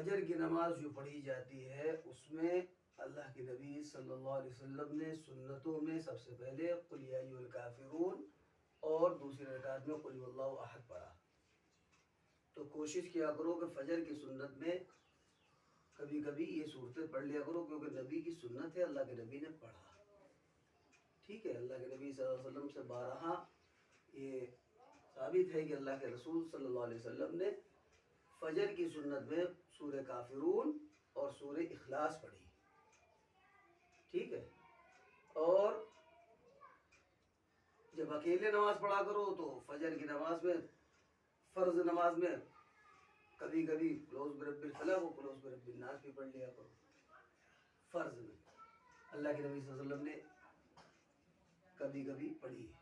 فجر کی نماز جو پڑھی جاتی ہے اس میں اللہ کے نبی صلی اللہ علیہ وسلم نے سنتوں میں سب سے پہلے قل یا ایھا الکافرون اور دوسری رکعت میں قل واللہ احد پڑھا. تو کوشش کیا کرو کہ فجر کی سنت میں کبھی کبھی یہ صورتیں پڑھ لیا کرو، کیونکہ نبی کی سنت ہے، اللہ کے نبی نے پڑھا. ٹھیک ہے، اللہ کے نبی صلی اللہ علیہ وسلم سے بارہا یہ ثابت ہے کہ اللہ کے رسول صلی اللہ علیہ وسلم نے فجر کی سنت میں سورہ کافرون اور سورہ اخلاص پڑھی. ٹھیک ہے، اور جب اکیلے نماز پڑھا کرو تو فجر کی نماز میں فرض نماز میں کبھی کبھی کلوز برب الفلق و کلوز برب الناس بھی پڑھ لیا کرو. فرض میں اللہ کے نبی صلی اللہ علیہ وسلم نے کبھی کبھی پڑھی ہے.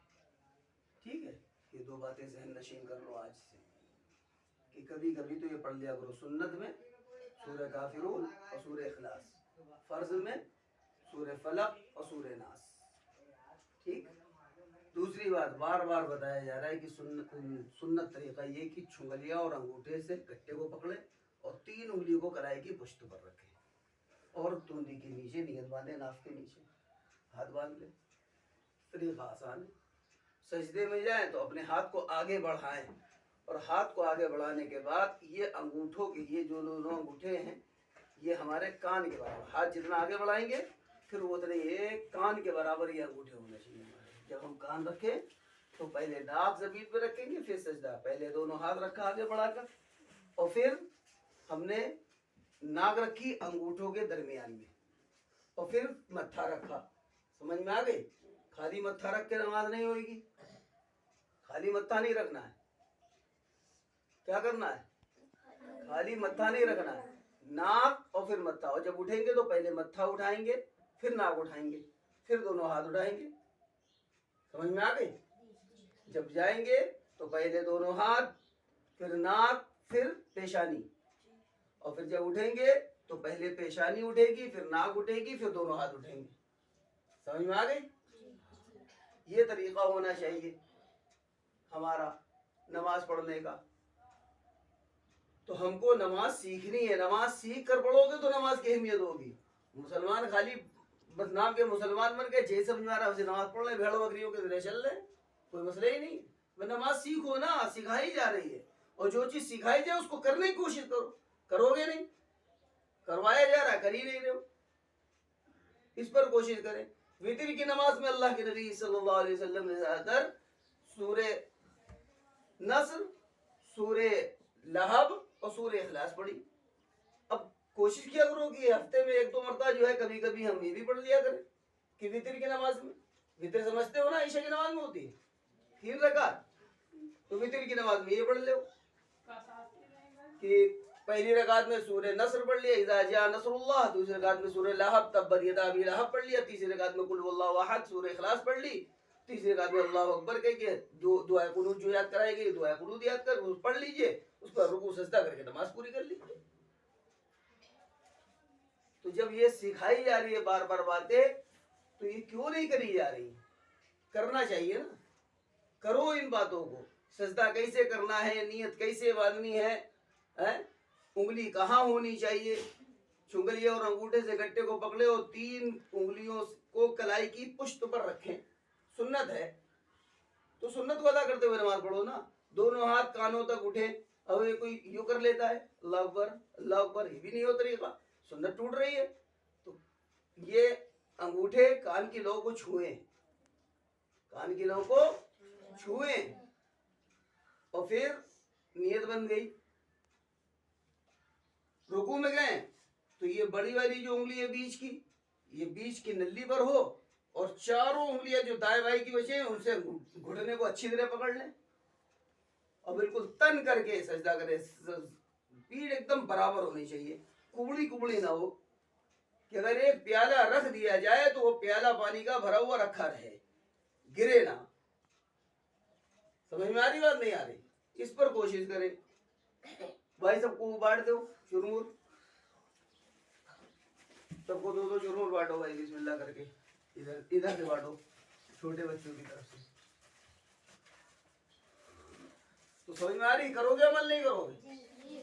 ٹھیک ہے، یہ دو باتیں ذہن نشین کر لو آج سے کہ کبھی کبھی تو یہ پڑھ لیا کرو. سنت میں سورہ کافرون اور سورہ اخلاص، فرض میں سورہ فلق اور سورہ ناس. ٹھیک. دوسری بات بار بار بتایا جا رہا ہے کہ سنت طریقہ یہ کہ چھنگلیاں اور انگوٹھے سے گٹے کو پکڑے اور 3 انگلیوں کو کلائی کی پشت پر رکھے اور توندی کے نیچے نیت باندھے، ناف کے نیچے ہاتھ باندھ لے. طریقہ آسان ہے. سجدے میں جائیں تو اپنے ہاتھ کو آگے بڑھائیں اور ہاتھ کو آگے بڑھانے کے بعد یہ انگوٹھوں کے یہ جو دونوں انگوٹھے ہیں یہ ہمارے کان کے برابر، ہاتھ جتنا آگے بڑھائیں گے پھر وہ اتنے یہ کان کے برابر یہ انگوٹھے ہونے چاہیے. جب ہم کان رکھیں تو پہلے ناک زمین پہ رکھیں گے، پھر سجدہ. پہلے دونوں ہاتھ رکھا آگے بڑھا کر اور پھر ہم نے ناک رکھی انگوٹھوں کے درمیان میں اور پھر متھا رکھا. سمجھ میں آ گئی؟ خالی متھا رکھ کے نماز نہیں ہوئے گی. خالی متھا نہیں رکھنا ہے. کیا کرنا ہے؟ خالی متھا نہیں رکھنا ہے، ناک اور پھر متھا. اور جب اٹھیں گے تو پہلے متھا اٹھائیں گے، پھر ناک اٹھائیں گے، پھر دونوں ہاتھ اٹھائیں گے. سمجھ میں آ گئی؟ جب جائیں گے تو پہلے دونوں ہاتھ، پھر ناک، پھر پیشانی. اور پھر جب اٹھیں گے تو پہلے پیشانی اٹھے گی، پھر ناک اٹھے گی، پھر دونوں ہاتھ اٹھیں گے. سمجھ میں آ گئی؟ یہ طریقہ ہونا چاہیے ہمارا نماز پڑھنے کا. تو ہم کو نماز سیکھنی ہے. نماز سیکھ کر پڑھو گے تو نماز کی اہمیت ہوگی. مسلمان خالی بس نام کے مسلمان بن کے جیسے سمجھ میں آ رہا ہے اسے نماز پڑھ لیں، بھیڑ بکریوں کے ذریعے چل رہے، کوئی مسئلہ ہی نہیں. نماز سیکھو نا، سکھائی جا رہی ہے اور جو چیز سکھائی جائے اس کو کرنے کی کوشش کرو. کرو گے نہیں، کروایا جا رہا ہے کر ہی نہیں رہے ہو. اس پر کوشش کریں. وتر کی نماز میں اللہ کے نبی صلی اللہ علیہ وسلم نے زیادہ تر سورہ نصر، سورہ لہب اور سورہ اخلاص پڑھی. اب کوشش کیا کرو کہ ہفتے میں 1-2 مرتبہ جو ہے کبھی کبھی ہم یہ بھی پڑھ لیا کریں کہ وتر کی نماز میں، وتر سمجھتے ہو نا عشاء کی نماز میں ہوتی ہے 3 رکعت، تو وتر کی نماز میں یہ پڑھ لو کہ پہلی رکعت میں سورہ نصر پڑھ لیا اذا جاء نصر اللہ، دوسری رکعت میں سورہ لہب تبت یدا ابی لہب پڑھ لیا، تیسری رکعت میں قل واللہ احد سورہ اخلاص پڑھ لی، تیسری رکعت میں اللہ اکبر کہہ کے دعائے قنوت جو یاد کرائی گئی دعائے قنوت یاد کر پڑھ لیجئے، اس پر رکوع سجدہ کر کے نماز پوری کر لیجئے. تو جب یہ سکھائی جا رہی ہے بار بار باتیں تو یہ کیوں نہیں کری جا رہی؟ کرنا چاہیے نا. کرو ان باتوں کو. سجدہ کیسے کرنا ہے، نیت کیسے باندھنی ہے، انگلی کہاں ہونی چاہیے، چنگلیوں اور انگوٹھے سے گٹے کو پکڑے اور 3 انگلیوں کو کلائی کی پشت پر رکھیں. سنت ہے تو سنت کو ادا کرتے ہوئے نماز پڑھو نا. دونوں ہاتھ کانوں تک اٹھے. اب یہ کوئی یوں کر لیتا ہے اللہ اکبر اللہ اکبر، یہ بھی نہیں ہو طریقہ. سنت ٹوٹ رہی ہے. تو یہ انگوٹھے کان کی لو کو چھوئیں، کان کی لو کو چھوئیں اور پھر نیت بن گئی. رکوع میں گئے تو یہ بڑی والی جو انگلی ہے بیچ کی، یہ بیچ کی نلی پر ہو اور چاروں انگلیاں جو دائیں بائیں کی بچیں ان سے گھٹنے کو اچھی طرح پکڑ لیں اور بالکل تن کر کے سجدہ کریں. پیٹھ ایک دم برابر ہونی چاہیے، کبڑی کبڑی نہ ہو کہ اگر ایک پیالہ رکھ دیا جائے تو وہ پیالہ پانی کا بھرا ہوا رکھا رہے، گرے نہ. سمجھ میں آ رہی بات نہیں آ رہی؟ اس پر کوشش کریں. بھائی سب کو بانٹ دو چرمور، سب کو 2 چرمور بانٹو بھائی بسم اللہ کر کے. ادھر سے بانٹو چھوٹے بچوں کی طرف سے. تو سمجھ میں آ رہی؟ کرو گے عمل نہیں کرو گے؟